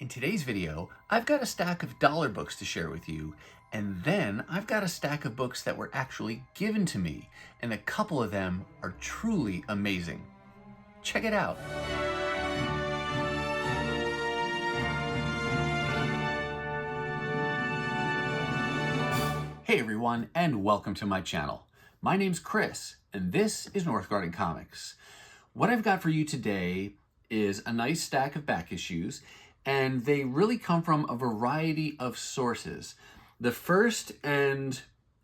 In today's video, I've got a stack of dollar books to share with you, and then I've got a stack of books that were actually given to me, and a couple of them are truly amazing. Check it out. Hey everyone, and welcome to my channel. My name's Chris, and this is Northgarden Comics. What I've got for you today is a nice stack of back issues, and they really come from a variety of sources. The first and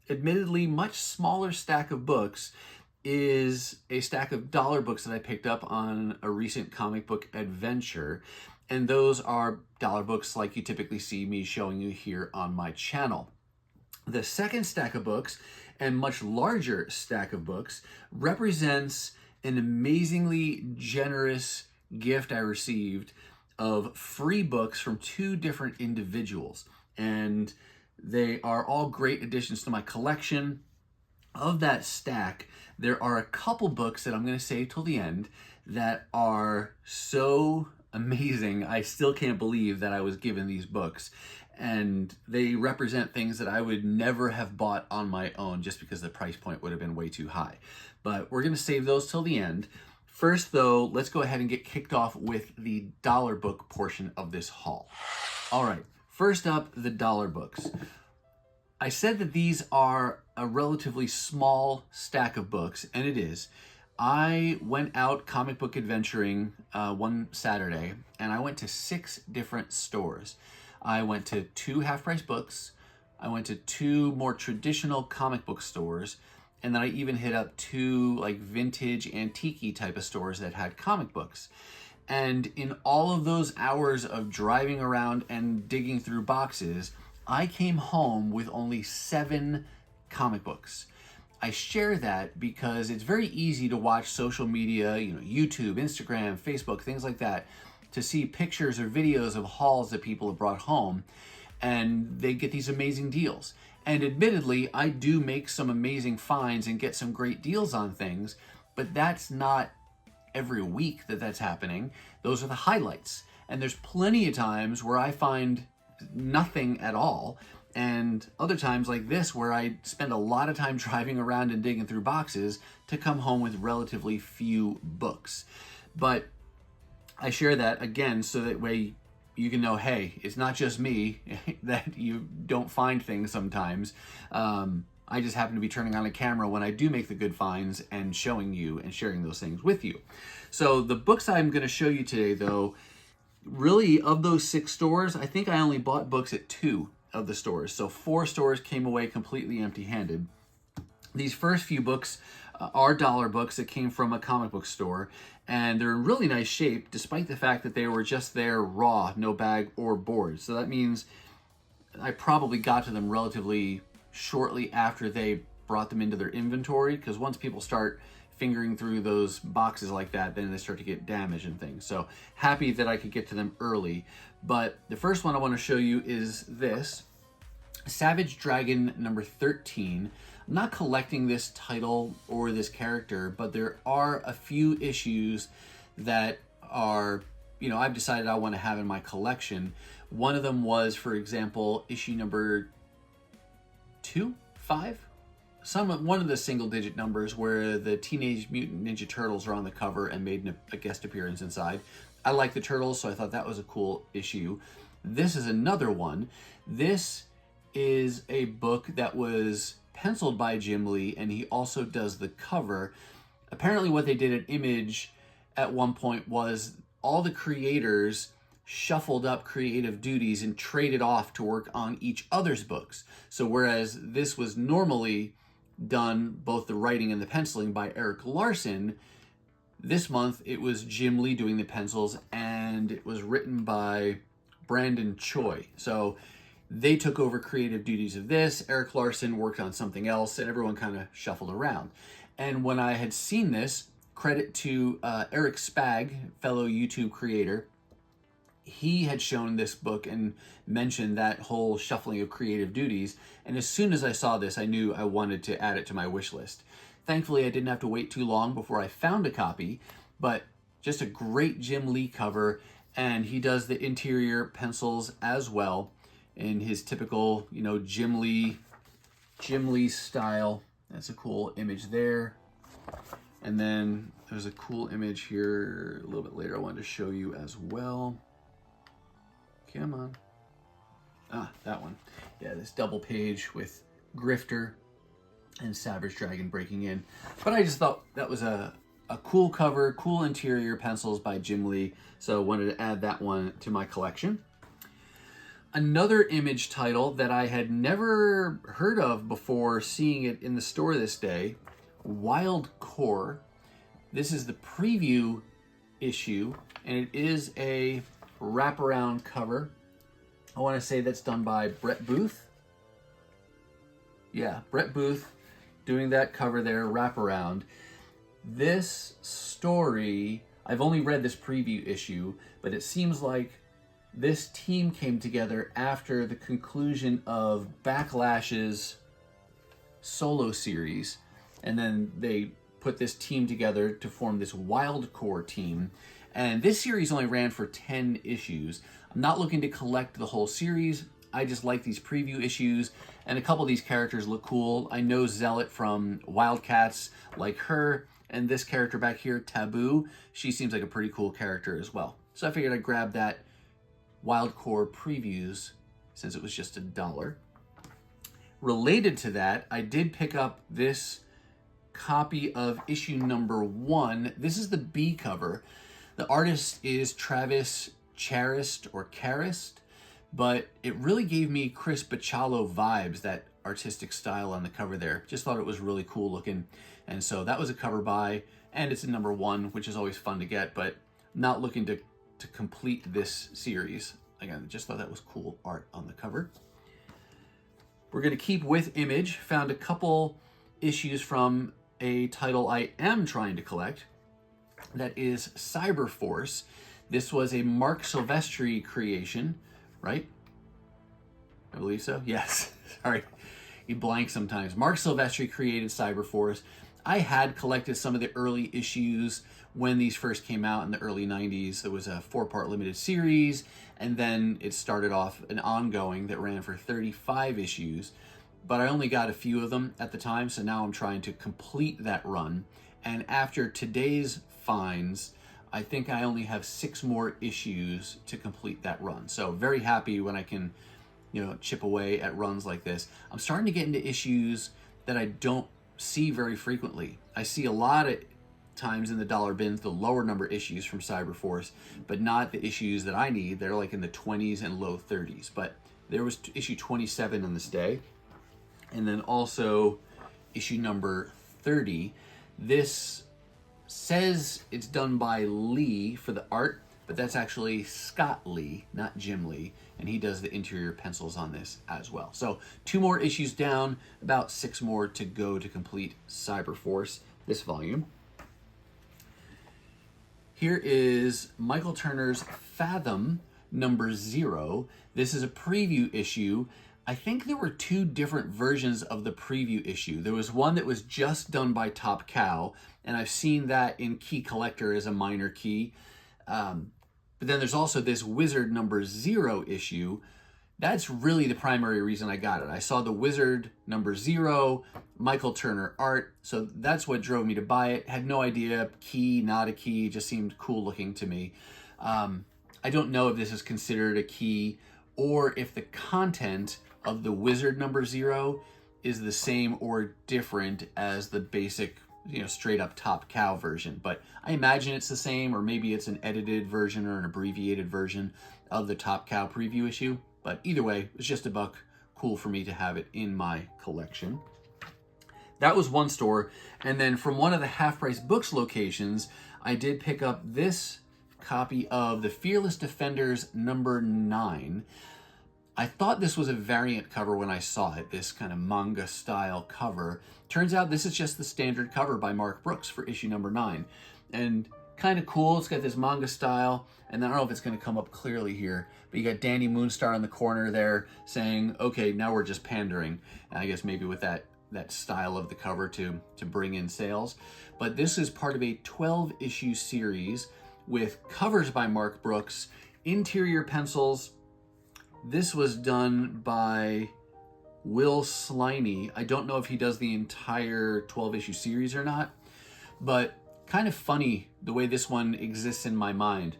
admittedly much smaller stack of books is a stack of dollar books that I picked up on a recent comic book adventure, and those are dollar books like you typically see me showing you here on my channel. The second stack of books, and much larger stack of books, represents an amazingly generous gift I received of free books from two different individuals. And they are all great additions to my collection. Of that stack, there are a couple books that I'm going to save till the end that are so amazing. I still can't believe that I was given these books. And they represent things that I would never have bought on my own just because the price point would have been way too high. But we're going to save those till the end. First, though, let's go ahead and get kicked off with the dollar book portion of this haul. All right, first up, the dollar books. I said that these are a relatively small stack of books, and it is. I went out comic book adventuring one Saturday, and I went to 6 different stores. I went to 2 half-price books, I went to 2 more traditional comic book stores, and then I even hit up 2 like vintage antique type of stores that had comic books. And in all of those hours of driving around and digging through boxes, I came home with only 7 comic books. I share that because it's very easy to watch social media, YouTube, Instagram, Facebook, things like that, to see pictures or videos of hauls that people have brought home, and they get these amazing deals. And admittedly, I do make some amazing finds and get some great deals on things, but that's not every week that that's happening. Those are the highlights. And there's plenty of times where I find nothing at all, and other times like this where I spend a lot of time driving around and digging through boxes to come home with relatively few books. But I share that again so that way you can know, hey, it's not just me that you don't find things sometimes. I just happen to be turning on a camera when I do make the good finds and showing you and sharing those things with you. So the books I'm going to show you today, though, really of those 6 stores, I think I only bought books at 2 of the stores. So 4 stores came away completely empty-handed. These first few books are dollar books that came from a comic book store, and they're in really nice shape despite the fact that they were just there raw, no bag or board. So that means I probably got to them relatively shortly after they brought them into their inventory, because once people start fingering through those boxes like that, then they start to get damaged and things. So happy that I could get to them early. But the first one I want to show you is this, Savage Dragon number 13. I'm not collecting this title or this character, but there are a few issues that are, I've decided I want to have in my collection. One of them was, for example, issue number 2, 5? One of the single-digit numbers where the Teenage Mutant Ninja Turtles are on the cover and made a guest appearance inside. I like the Turtles, so I thought that was a cool issue. This is another one. This is a book that was penciled by Jim Lee, and he also does the cover. Apparently what they did at Image at one point was all the creators shuffled up creative duties and traded off to work on each other's books. So whereas this was normally done, both the writing and the penciling, by Eric Larson, this month it was Jim Lee doing the pencils, and it was written by Brandon Choi. So they took over creative duties of this. Eric Larson worked on something else, and everyone kind of shuffled around. And when I had seen this, credit to Eric Spag, fellow YouTube creator, he had shown this book and mentioned that whole shuffling of creative duties. And as soon as I saw this, I knew I wanted to add it to my wish list. Thankfully, I didn't have to wait too long before I found a copy, but just a great Jim Lee cover and he does the interior pencils as well in his typical, Jim Lee style. That's a cool image there. And then there's a cool image here a little bit later I wanted to show you as well. Come on. That one. Yeah, this double page with Grifter and Savage Dragon breaking in. But I just thought that was a cool cover, cool interior pencils by Jim Lee. So I wanted to add that one to my collection. Another image title that I had never heard of before seeing it in the store this day, Wild Core. This is the preview issue, and it is a wraparound cover. I want to say that's done by Brett Booth. Yeah, Brett Booth doing that cover there, wraparound. This story, I've only read this preview issue, but it seems like this team came together after the conclusion of Backlash's solo series, and then they put this team together to form this Wild Core team. And this series only ran for 10 issues. I'm not looking to collect the whole series. I just like these preview issues, and a couple of these characters look cool. I know Zealot from Wildcats, like her, and this character back here, Taboo, she seems like a pretty cool character as well. So I figured I'd grab that Wild Core previews since it was just $1. Related to that, I did pick up this copy of issue number 1. This is the B cover. The artist is Travis Charest, but it really gave me Chris Bachalo vibes, that artistic style on the cover there. Just thought it was really cool looking. And so that was a cover buy, and it's a number 1, which is always fun to get, but not looking to complete this series. Again, just thought that was cool art on the cover. We're going to keep with Image. Found a couple issues from a title I am trying to collect. That is Cyberforce. This was a Mark Silvestri creation, right? I believe so. Yes. Sorry. You blank sometimes. Mark Silvestri created Cyberforce. I had collected some of the early issues when these first came out in the early 90s. There was a 4-part limited series, and then it started off an ongoing that ran for 35 issues. But I only got a few of them at the time, so now I'm trying to complete that run. And after today's finds, I think I only have 6 more issues to complete that run. So very happy when I can, chip away at runs like this. I'm starting to get into issues that I don't see very frequently. I see a lot of times in the dollar bins the lower number issues from Cyberforce, but not the issues that I need. They're like in the 20s and low 30s. But there was issue 27 on this day. And then also issue number 30. This says it's done by Lee for the art, but that's actually Scott Lee, not Jim Lee, and he does the interior pencils on this as well. So 2 more issues down, about 6 more to go to complete Cyberforce, this volume. Here is Michael Turner's Fathom number 0. This is a preview issue. I think there were 2 different versions of the preview issue. There was one that was just done by Top Cow, and I've seen that in Key Collector as a minor key. But then there's also this Wizard number 0 issue. That's really the primary reason I got it. I saw the Wizard number 0, Michael Turner art, so that's what drove me to buy it. Had no idea, key, not a key, just seemed cool looking to me. I don't know if this is considered a key or if the content of the Wizard number 0 is the same or different as the basic, straight up Top Cow version. But I imagine it's the same, or maybe it's an edited version or an abbreviated version of the Top Cow preview issue. But either way, it's just $1. Cool for me to have it in my collection. That was one store. And then from one of the Half Price Books locations, I did pick up this copy of the Fearless Defenders number 9. I thought this was a variant cover when I saw it, this kind of manga style cover. Turns out this is just the standard cover by Mark Brooks for issue number 9. And kind of cool, it's got this manga style, and I don't know if it's going to come up clearly here, but you got Danny Moonstar in the corner there saying, okay, now we're just pandering. And I guess maybe with that style of the cover to bring in sales. But this is part of a 12-issue series with covers by Mark Brooks, interior pencils. This was done by Will Sliney. I don't know if he does the entire 12-issue series or not, but kind of funny the way this one exists in my mind,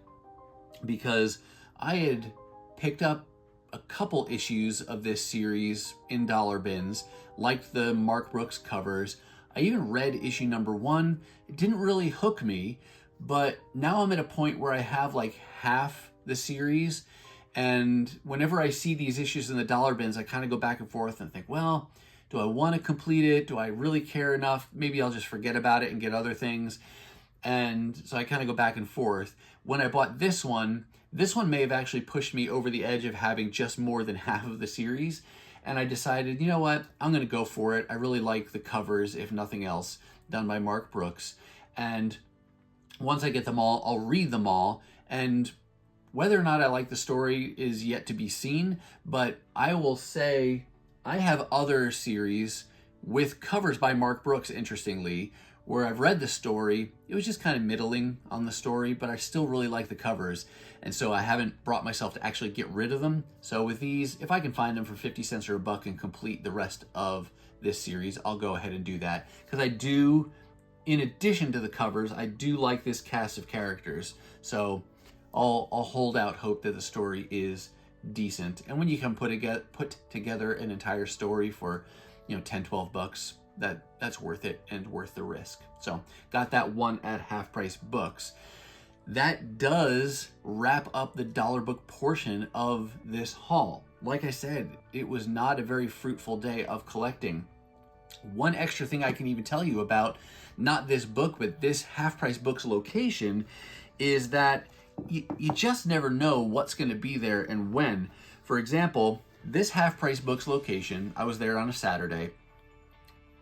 because I had picked up a couple issues of this series in dollar bins, liked the Mark Brooks covers. I even read issue number 1. It didn't really hook me, but now I'm at a point where I have like half the series, and whenever I see these issues in the dollar bins, I kind of go back and forth and think, well, do I want to complete it? Do I really care enough? Maybe I'll just forget about it and get other things. And so I kind of go back and forth. When I bought this one may have actually pushed me over the edge of having just more than half of the series. And I decided, you know what? I'm going to go for it. I really like the covers, if nothing else, done by Mark Brooks. And once I get them all, I'll read them all. And whether or not I like the story is yet to be seen. But I will say I have other series with covers by Mark Brooks, interestingly, where I've read the story. It was just kind of middling on the story, but I still really like the covers. And so I haven't brought myself to actually get rid of them. So with these, if I can find them for 50 cents or $1 and complete the rest of this series, I'll go ahead and do that. Because I do, in addition to the covers, I do like this cast of characters. So I'll hold out hope that the story is decent. And when you can put together an entire story for, $10-12, that's worth it and worth the risk. So got that one at Half Price Books. That does wrap up the dollar book portion of this haul. Like I said, it was not a very fruitful day of collecting. One extra thing I can even tell you about, not this book, but this Half Price Books location, is that you just never know what's going to be there and when. For example, this Half Price Books location, I was there on a Saturday.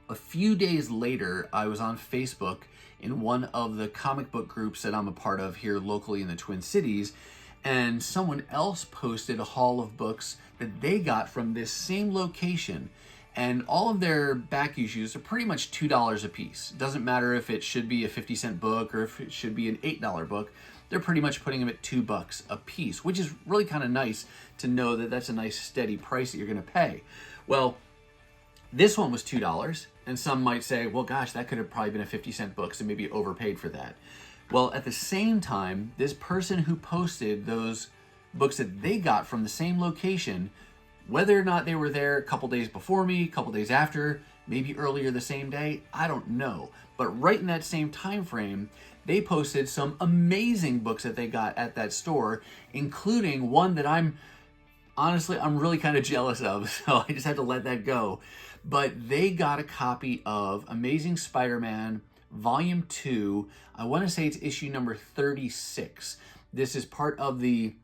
A few days later, I was on Facebook in one of the comic book groups that I'm a part of here locally in the Twin Cities, and someone else posted a haul of books that they got from this same location. And all of their back issues are pretty much $2 a piece. It doesn't matter if it should be a 50-cent book or if it should be an $8 book. They're pretty much putting them at $2 a piece, which is really kind of nice to know that that's a nice steady price that you're going to pay. Well, this one was $2, and some might say, well, gosh, that could have probably been a 50-cent book, so maybe overpaid for that. Well, at the same time, this person who posted those books that they got from the same location, whether or not they were there a couple days before me, a couple days after, maybe earlier the same day, I don't know. But right in that same time frame, they posted some amazing books that they got at that store, including one that I'm really kind of jealous of, so I just had to let that go. But they got a copy of Amazing Spider-Man Volume 2. I want to say it's issue number 36. This is part of the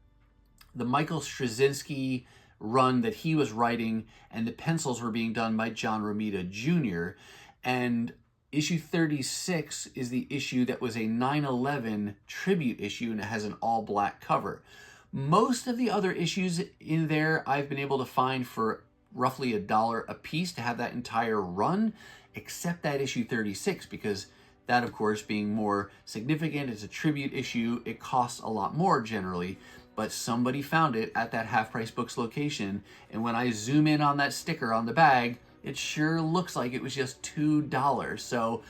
Michael Straczynski run that he was writing, and the pencils were being done by John Romita Jr. And issue 36 is the issue that was a 9/11 tribute issue, and it has an all-black cover. Most of the other issues in there I've been able to find for roughly $1 a piece to have that entire run, except that issue 36, because that, of course, being more significant, it's a tribute issue, it costs a lot more generally, but somebody found it at that Half Price Books location, and when I zoom in on that sticker on the bag, it sure looks like it was just $2. So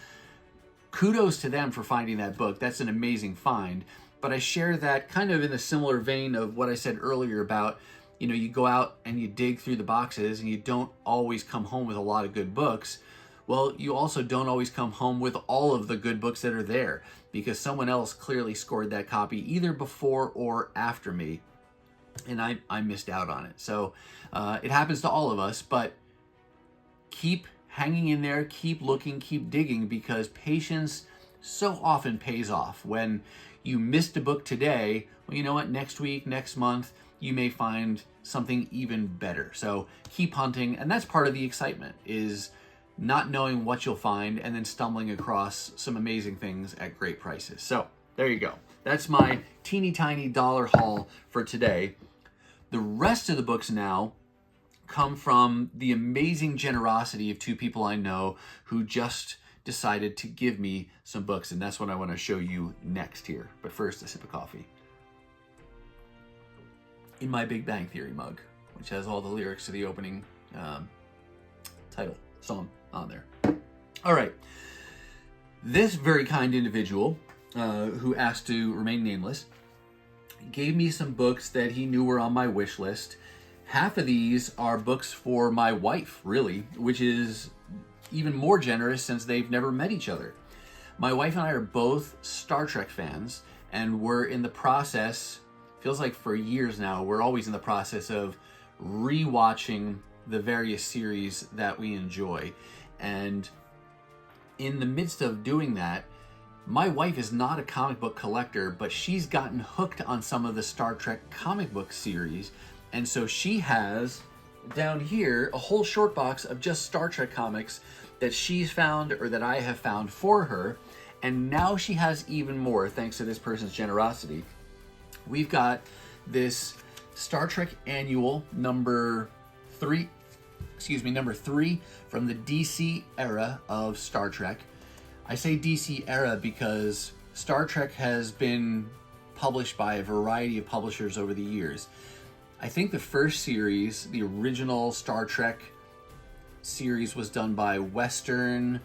kudos to them for finding that book. That's an amazing find. But I share that kind of in a similar vein of what I said earlier about, you go out and you dig through the boxes and you don't always come home with a lot of good books. Well, you also don't always come home with all of the good books that are there, because someone else clearly scored that copy either before or after me, and I missed out on it. So it happens to all of us, but keep hanging in there, keep looking, keep digging, because patience so often pays off. When you missed a book today, well, you know what, next week, next month, you may find something even better. So keep hunting, and that's part of the excitement, is not knowing what you'll find and then stumbling across some amazing things at great prices. So there you go. That's my teeny tiny dollar haul for today. The rest of the books now come from the amazing generosity of two people I know who just decided to give me some books, and that's what I want to show you next here. But first, a sip of coffee. In my Big Bang Theory mug, which has all the lyrics to the opening title song on there. All right. This very kind individual who asked to remain nameless gave me some books that he knew were on my wish list. Half of these are books for my wife, really, which is even more generous since they've never met each other. My wife and I are both Star Trek fans, and we're in the process, feels like for years now, we're always in the process of rewatching the various series that we enjoy. And in the midst of doing that, my wife is not a comic book collector, but she's gotten hooked on some of the Star Trek comic book series. And so she has, down here, a whole short box of just Star Trek comics that she's found or that I have found for her. And now she has even more, thanks to this person's generosity. We've got this Star Trek Annual number 3 from the DC era of Star Trek. I say DC era because Star Trek has been published by a variety of publishers over the years. I think the first series, the original Star Trek series, was done by Western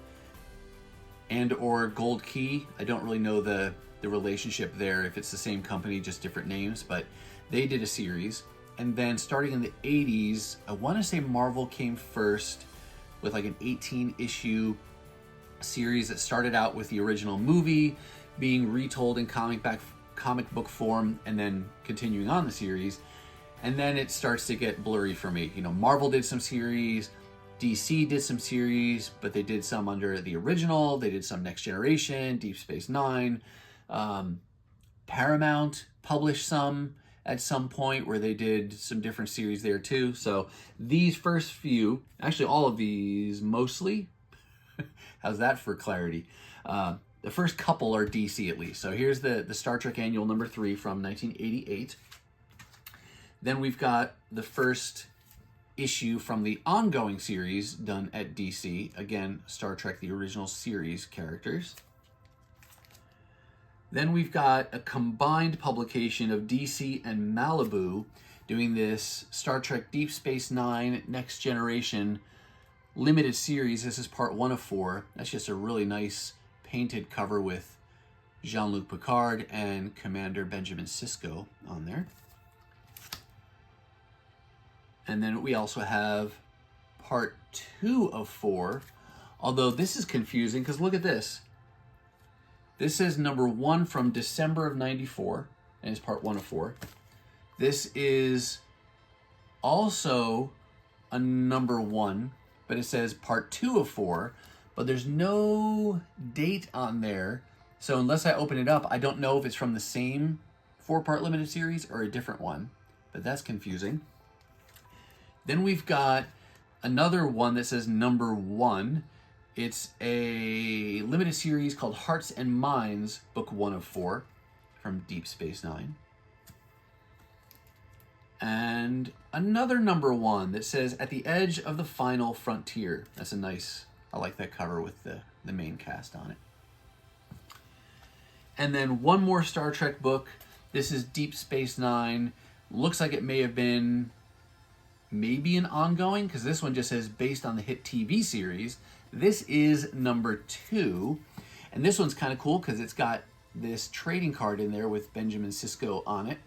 and or Gold Key. I don't really know the relationship there, if it's the same company, just different names, but they did a series. And then starting in the 80s, I want to say Marvel came first with like an 18-issue series that started out with the original movie being retold in comic book form and then continuing on the series. And then it starts to get blurry for me. You know, Marvel did some series, DC did some series, but they did some under the original. They did some Next Generation, Deep Space Nine. Paramount published some at some point where they did some different series there too. So these first few, actually all of these mostly, how's that for clarity? The first couple are DC at least. So here's the Star Trek Annual number 3 from 1988. Then we've got the first issue from the ongoing series done at DC. Again, Star Trek, the original series characters. Then we've got a combined publication of DC and Malibu doing this Star Trek Deep Space Nine Next Generation limited series. This is part 1 of 4. That's just a really nice painted cover with Jean-Luc Picard and Commander Benjamin Sisko on there. And then we also have part 2 of 4, although this is confusing because look at this. This is number 1 from December of 94, and it's part 1 of 4. This is also a number 1, but it says part 2 of 4, but there's no date on there. So unless I open it up, I don't know if it's from the same 4-part limited series or a different one, but that's confusing. Then we've got another one that says number 1. It's a limited series called Hearts and Minds, book 1 of 4 from Deep Space Nine. And another number 1 that says At the Edge of the Final Frontier. That's a nice, I like that cover with the main cast on it. And then one more Star Trek book. This is Deep Space Nine. Looks like it may have been maybe an ongoing, because this one just says based on the hit TV series. This is number 2, and this one's kind of cool because it's got this trading card in there with Benjamin Sisko on it,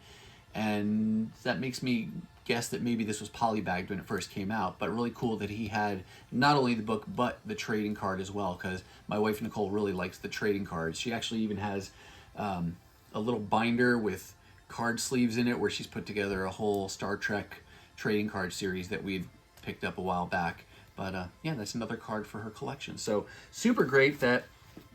and that makes me guess that maybe this was polybagged when it first came out, but really cool that he had not only the book but the trading card as well, because my wife Nicole really likes the trading cards. She actually even has a little binder with card sleeves in it where she's put together a whole Star Trek trading card series that we'd picked up a while back. But yeah, that's another card for her collection. So super great that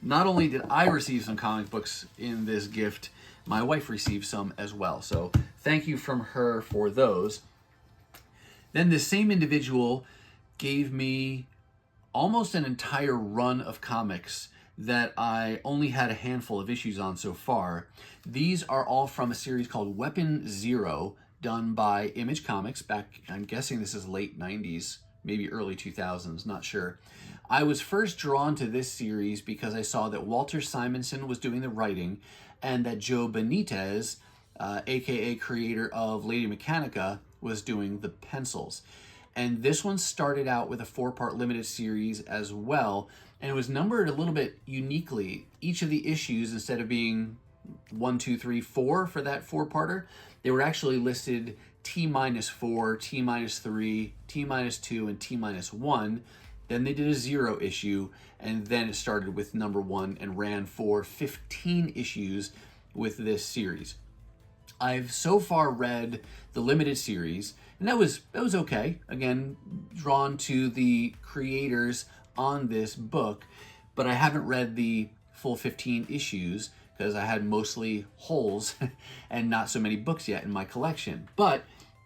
not only did I receive some comic books in this gift, my wife received some as well. So thank you from her for those. Then this same individual gave me almost an entire run of comics that I only had a handful of issues on so far. These are all from a series called Weapon Zero, done by Image Comics back, I'm guessing this is late 90s maybe early 2000s, not sure. I was first drawn to this series because I saw that Walter Simonson was doing the writing and that Joe Benitez, aka creator of Lady Mechanica, was doing the pencils. And this one started out with a 4-part limited series as well, and it was numbered a little bit uniquely. Each of the issues, instead of being 1, 2, 3, 4 for that 4-parter, they were actually listed T-4, T-3, T-2, and T-1. Then they did a 0 issue, and then it started with number 1 and ran for 15 issues with this series. I've so far read the limited series, and that was okay. Again, drawn to the creators on this book, but I haven't read the full 15 issues because I had mostly holes and not so many books yet in my collection. But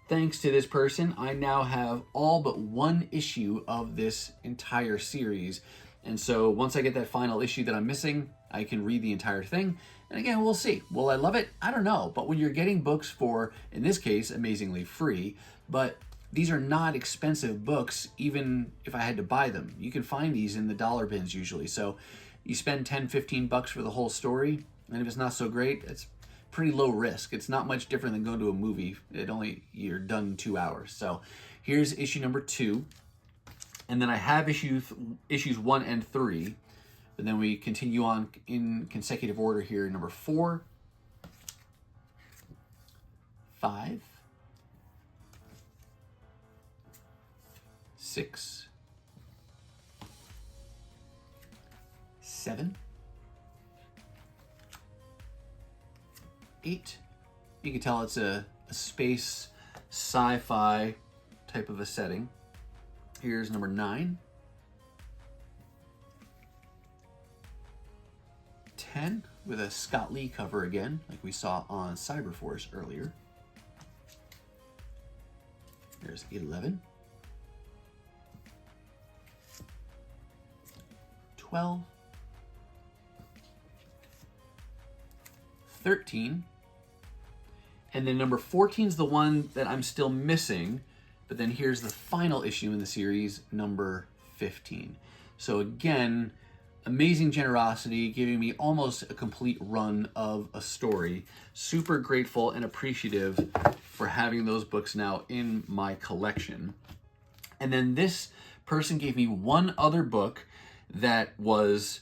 thanks to this person, I now have all but 1 issue of this entire series. And so once I get that final issue that I'm missing, I can read the entire thing. And again, we'll see. Will I love it? I don't know. But when you're getting books for, in this case, amazingly free, but these are not expensive books, even if I had to buy them. You can find these in the dollar bins usually. So you spend 10, 15 bucks for the whole story, and if it's not so great, it's pretty low risk. It's not much different than going to a movie. You're done in 2 hours. So here's issue number 2. And then I have issues 1 and 3. But then we continue on in consecutive order here. Number 4, 5, 6, 7, 8. You can tell it's a space sci-fi type of a setting. Here's number 9. 10 with a Scott Lee cover again, like we saw on Cyberforce earlier. There's 11. 12. 13. And then number 14 is the one that I'm still missing, but then here's the final issue in the series, number 15. So again, amazing generosity, giving me almost a complete run of a story. Super grateful and appreciative for having those books now in my collection. And then this person gave me one other book that was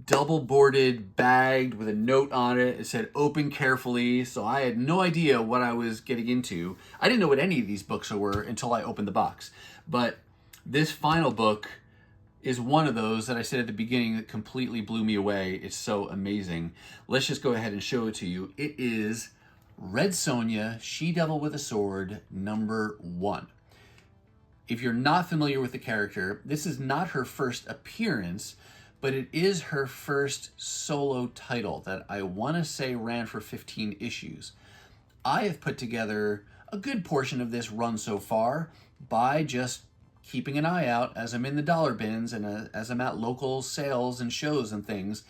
double boarded, bagged with a note on it. It said open carefully, so I had no idea what I was getting into. I didn't know what any of these books were until I opened the box. But this final book is one of those that I said at the beginning that completely blew me away. It's so amazing. Let's just go ahead and show it to you. It is Red Sonja, She-Devil with a Sword, number 1. If you're not familiar with the character, this is not her first appearance, but it is her first solo title that I want to say ran for 15 issues. I have put together a good portion of this run so far by just keeping an eye out as I'm in the dollar bins and as I'm at local sales and shows and things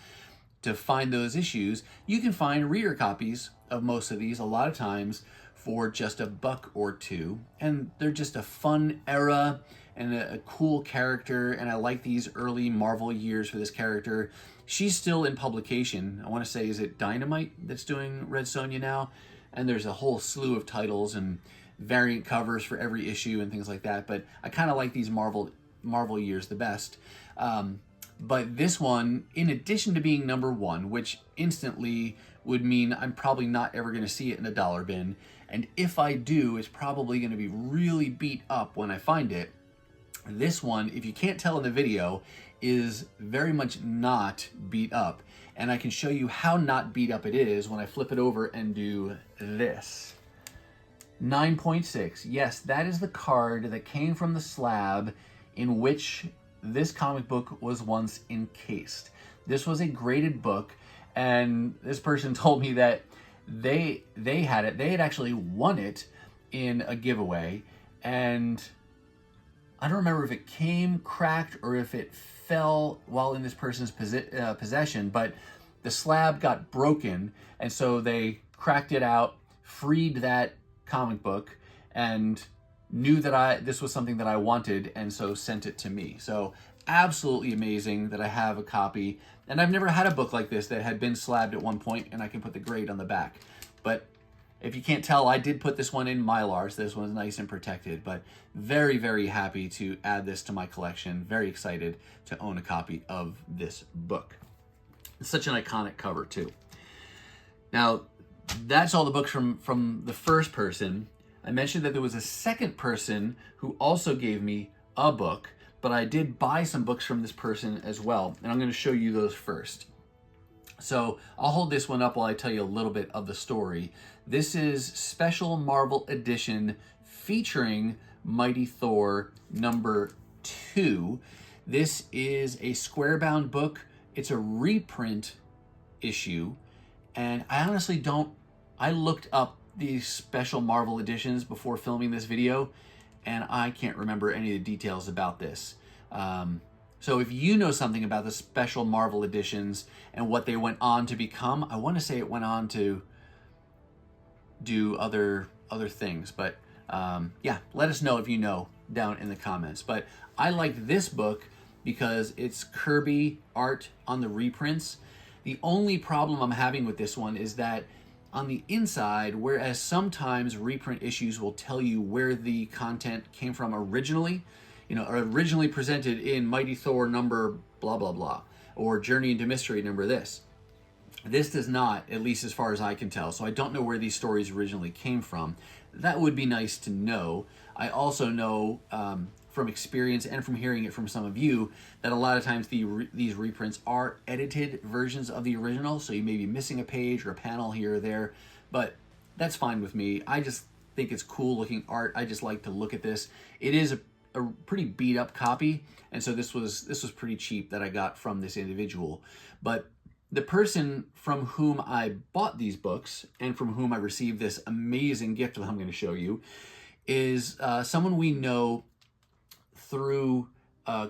to find those issues. You can find reader copies of most of these a lot of times for just $1 or $2, and they're just a fun era and a cool character, and I like these early Marvel years for this character. She's still in publication. I want to say, is it Dynamite that's doing Red Sonja now? And there's a whole slew of titles and variant covers for every issue and things like that, but I kind of like these Marvel years the best. But this one, in addition to being number 1, which instantly would mean I'm probably not ever going to see it in a dollar bin, and if I do, it's probably going to be really beat up when I find it. This one, if you can't tell in the video, is very much not beat up, and I can show you how not beat up it is when I flip it over and do this. 9.6. Yes, that is the card that came from the slab in which this comic book was once encased. This was a graded book, and this person told me that they had it. They had actually won it in a giveaway, and I don't remember if it came cracked or if it fell while in this person's possession, but the slab got broken, and so they cracked it out, freed that comic book, and knew that this was something that I wanted, and so sent it to me. So absolutely amazing that I have a copy. And I've never had a book like this that had been slabbed at one point, and I can put the grade on the back. But if you can't tell, I did put this one in Mylar, so this one's nice and protected. But very, very happy to add this to my collection. Very excited to own a copy of this book. It's such an iconic cover, too. Now, that's all the books from the first person. I mentioned that there was a second person who also gave me a book, but I did buy some books from this person as well, and I'm going to show you those first. So I'll hold this one up while I tell you a little bit of the story. This is Special Marvel Edition featuring Mighty Thor number 2. This is a square-bound book. It's a reprint issue, and I honestly I looked up these Special Marvel Editions before filming this video, and I can't remember any of the details about this. So if you know something about the Special Marvel Editions and what they went on to become, I want to say it went on to do other things, but yeah, let us know if you know down in the comments. But I liked this book because it's Kirby art on the reprints. The only problem I'm having with this one is that on the inside, whereas sometimes reprint issues will tell you where the content came from originally, originally presented in Mighty Thor number blah, blah, blah, or Journey into Mystery number this. This does not, at least as far as I can tell, so I don't know where these stories originally came from. That would be nice to know. I also know from experience and from hearing it from some of you that a lot of times these reprints are edited versions of the original, so you may be missing a page or a panel here or there, but that's fine with me. I just think it's cool looking art. I just like to look at this. It is a pretty beat up copy, and so this was pretty cheap that I got from this individual. But the person from whom I bought these books and from whom I received this amazing gift that I'm going to show you is someone we know through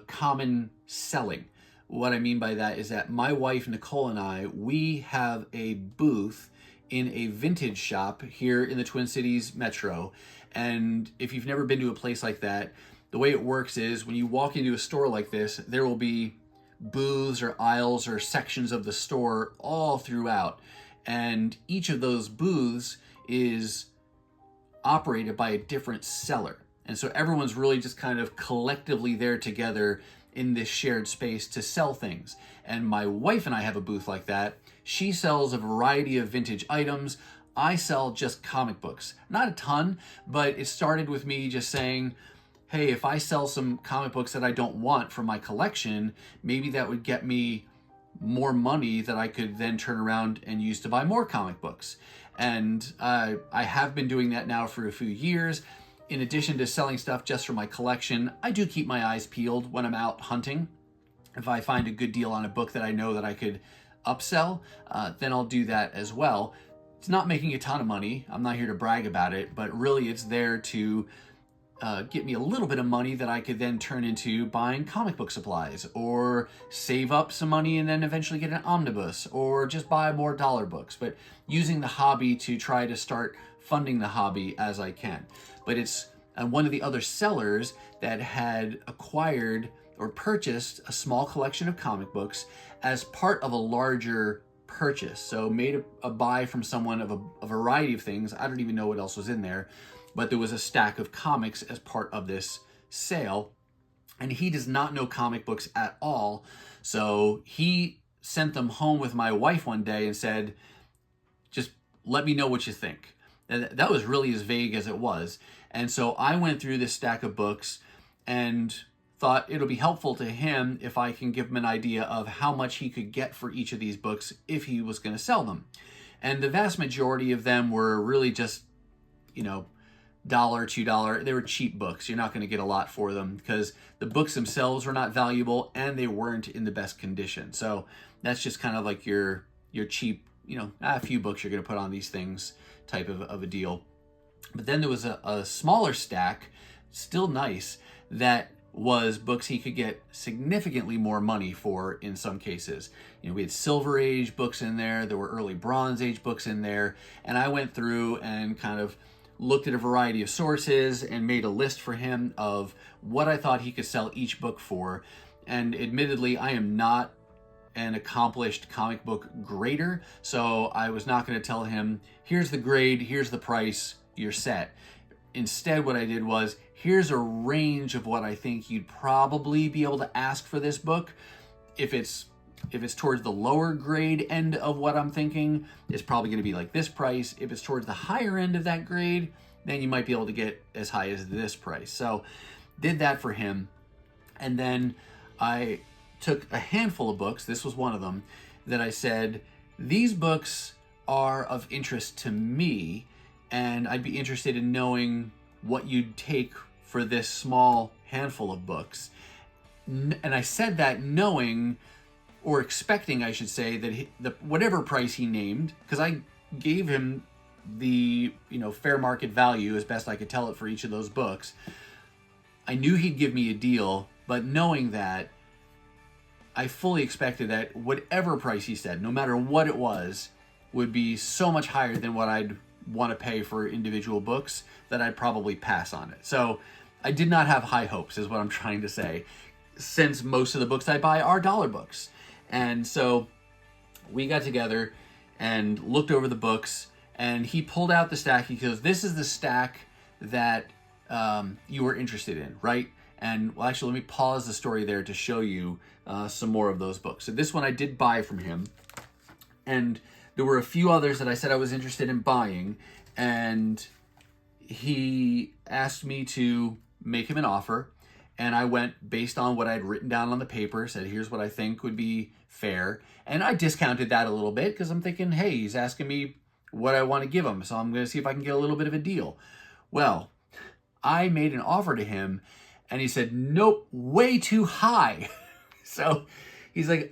common selling. What I mean by that is that my wife Nicole and I, we have a booth in a vintage shop here in the Twin Cities metro. And if you've never been to a place like that, the way it works is when you walk into a store like this, there will be booths or aisles or sections of the store all throughout. And each of those booths is operated by a different seller. And so everyone's really just kind of collectively there together in this shared space to sell things. And my wife and I have a booth like that. She sells a variety of vintage items. I sell just comic books. Not a ton, but it started with me just saying, hey, if I sell some comic books that I don't want for my collection, maybe that would get me more money that I could then turn around and use to buy more comic books. And I have been doing that now for a few years. In addition to selling stuff just for my collection, I do keep my eyes peeled when I'm out hunting. If I find a good deal on a book that I know that I could upsell, then I'll do that as well. It's not making a ton of money. I'm not here to brag about it, but really it's there to get me a little bit of money that I could then turn into buying comic book supplies, or save up some money and then eventually get an omnibus, or just buy more dollar books, but using the hobby to try to start funding the hobby as I can. But it's one of the other sellers that had acquired or purchased a small collection of comic books as part of a larger purchase. So made a buy from someone of a variety of things. I don't even know what else was in there, but there was a stack of comics as part of this sale. And he does not know comic books at all. So he sent them home with my wife one day and said, just let me know what you think. And that was really as vague as it was. And so I went through this stack of books and thought it'll be helpful to him if I can give him an idea of how much he could get for each of these books if he was going to sell them. And the vast majority of them were really just, $1, $2. They were cheap books. You're not going to get a lot for them because the books themselves were not valuable and they weren't in the best condition. So that's just kind of like your cheap, a few books you're going to put on these things type of a deal. But then there was a smaller stack, still nice, that was books he could get significantly more money for in some cases. We had Silver Age books in there, there were early Bronze Age books in there, and I went through and kind of looked at a variety of sources and made a list for him of what I thought he could sell each book for. And admittedly, I am not an accomplished comic book grader, so I was not going to tell him, here's the grade, here's the price, you're set. Instead, what I did was, here's a range of what I think you'd probably be able to ask for this book. If it's towards the lower grade end of what I'm thinking, it's probably going to be like this price. If it's towards the higher end of that grade, then you might be able to get as high as this price. So did that for him. And then I took a handful of books, this was one of them, that I said, these books are of interest to me, and I'd be interested in knowing what you'd take for this small handful of books. And I said that knowing, or expecting, I should say, that whatever price he named, because I gave him the fair market value as best I could tell it for each of those books. I knew he'd give me a deal, but knowing that, I fully expected that whatever price he said, no matter what it was, would be so much higher than what I'd want to pay for individual books that I'd probably pass on it. So I did not have high hopes, is what I'm trying to say, since most of the books I buy are dollar books. And so we got together and looked over the books, and he pulled out the stack. He goes, this is the stack that you were interested in, right? And well, actually, let me pause the story there to show you some more of those books. So this one I did buy from him, and there were a few others that I said I was interested in buying, and he asked me to make him an offer, and I went based on what I'd written down on the paper, said here's what I think would be fair, and I discounted that a little bit because I'm thinking, hey, he's asking me what I want to give him, so I'm going to see if I can get a little bit of a deal. Well, I made an offer to him, and he said, nope, way too high. So he's like,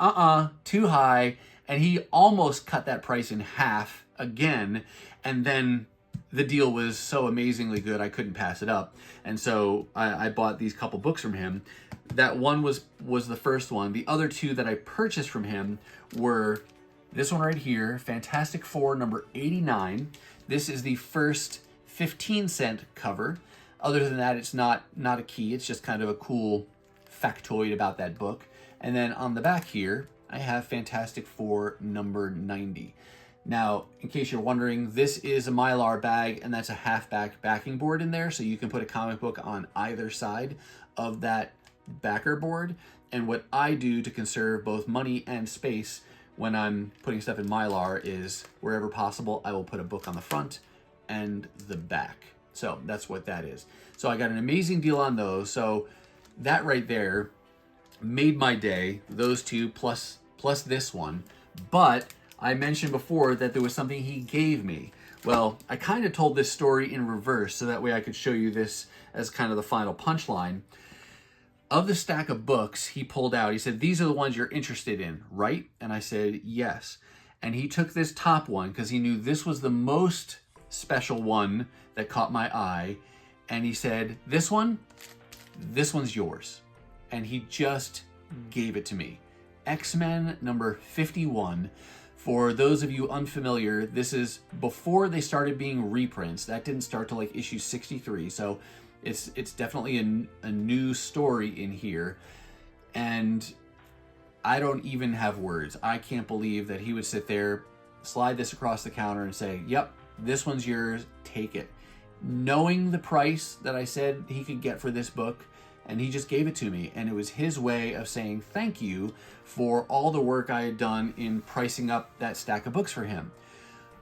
too high. And he almost cut that price in half again. And then the deal was so amazingly good, I couldn't pass it up. And so I bought these couple books from him. That one was the first one. The other two that I purchased from him were this one right here, Fantastic Four number 89. This is the first 15-cent cover. Other than that, it's not a key. It's just kind of a cool factoid about that book. And then on the back here, I have Fantastic Four number 90. Now, in case you're wondering, this is a Mylar bag, and that's a half-back backing board in there, so you can put a comic book on either side of that backer board. And what I do to conserve both money and space when I'm putting stuff in Mylar is, wherever possible, I will put a book on the front and the back. So that's what that is. So I got an amazing deal on those. So that right there made my day, those two plus this one. But I mentioned before that there was something he gave me. Well, I kind of told this story in reverse so that way I could show you this as kind of the final punchline. Of the stack of books he pulled out, he said, these are the ones you're interested in, right? And I said, yes. And he took this top one because he knew this was the most special one that caught my eye, and he said, this one's yours. And he just gave it to me. X-Men number 51. For those of you unfamiliar, this is before they started being reprints. That didn't start till like issue 63, so it's definitely a new story in here. And I don't even have words. I can't believe that he would sit there, slide this across the counter and say, yep, this one's yours, take it. Knowing the price that I said he could get for this book, and he just gave it to me. And it was his way of saying thank you for all the work I had done in pricing up that stack of books for him.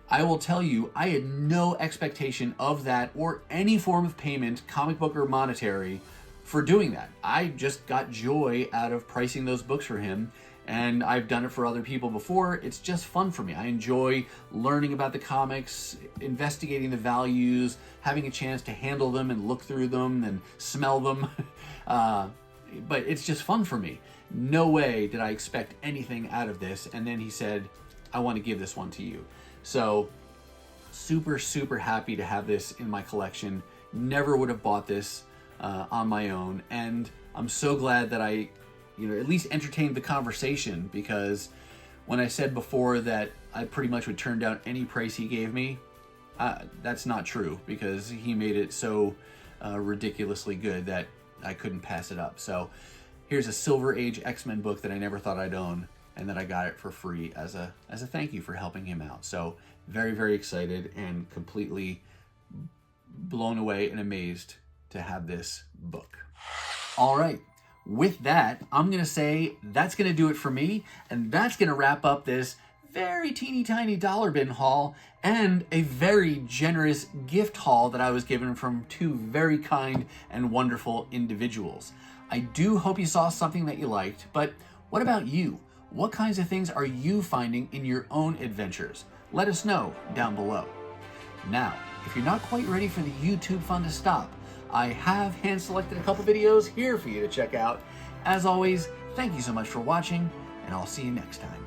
I will tell you, I had no expectation of that or any form of payment, comic book or monetary, for doing that. I just got joy out of pricing those books for him, and I've done it for other people before. It's just fun for me. I enjoy learning about the comics, investigating the values, having a chance to handle them and look through them and smell them. But it's just fun for me. No way did I expect anything out of this. And then he said, I want to give this one to you. So super, super happy to have this in my collection. Never would have bought this on my own. And I'm so glad that I at least entertained the conversation, because when I said before that I pretty much would turn down any price he gave me, That's not true, because he made it so ridiculously good that I couldn't pass it up. So here's a Silver Age X-Men book that I never thought I'd own, and that I got it for free as a thank you for helping him out. So very, very excited and completely blown away and amazed to have this book. All right. With that, I'm going to say that's going to do it for me, and that's going to wrap up this very teeny tiny dollar bin haul and a very generous gift haul that I was given from two very kind and wonderful individuals. I do hope you saw something that you liked, but what about you? What kinds of things are you finding in your own adventures? Let us know down below. Now, if you're not quite ready for the YouTube fun to stop, I have hand-selected a couple videos here for you to check out. As always, thank you so much for watching, and I'll see you next time.